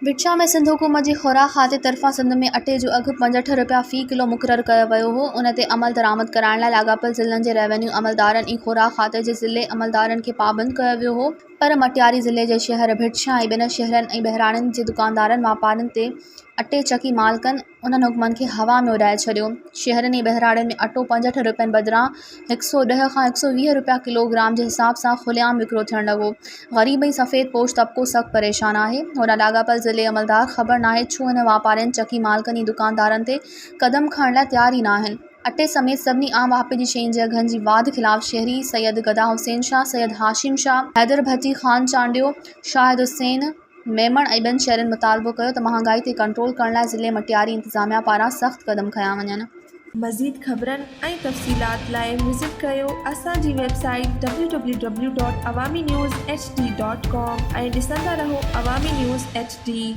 विछा में सिंध हुकूमत जी खुराक खाते तरफ़ां सिंध में अटे जो अघु 65 रुपया फ़ी किलो मुक़ररु कयो वियो हो। उन ते अमल दरामद कराइण लाइ लाॻापियल ज़िलनि जे रेवेन्यू अमलदारनि ऐं खुराक खाते जे ज़िले अमलदारनि खे पाबंद कयो वियो हो। पर मटियारी ज़िले जे शहर भिटछा ऐं ॿिनि शहरनि ऐं बहिराणनि जे दुकानदारनि वापारियुनि ते अटे चकी मालिकनि उन्हनि हुकमनि खे हवा में उॾाए छॾियो। शहरनि ऐं बहिराणनि में अटो 65 रुपयनि बदिरां 110 खां 120 रुपया किलोग्राम जे हिसाब सां खुलियाम विकिरो थियणु लॻो। ग़रीब ऐं सफ़ेद पोश तबिको सख़्तु परेशान आहे। होॾां लाॻापियल ज़िले अमलदार ख़बर नाहे छो इन वापारियुनि चकी मालिकनि ऐं दुकानदारनि ते क़दम खणण लाइ तयार ई न आहिनि। अटे समेत सभिनी आम वापे जी शयुनि जे अघनि जी वाध ख़िलाफ़ शहरी सैयद गदा हुसैन शाह, सैयद हाशिम शाह, हैदर भती ख़ान चांडियो, शाहिद हुसैन मेमण ऐं ॿियनि शहरनि मुतालबो कयो त महांगाई ते कंट्रोल करण लाइ ज़िले मटियारी इंतिज़ामिया पारां सख़्तु क़दम खंया वञनि। मज़ीद ख़बरनि ऐं तफ़सीलात लाइ विज़िट कयो असांजी वेबसाइट www.awamiNewsHD.com ऐं ॾिसंदा रहो अवामी न्यूज़ HD।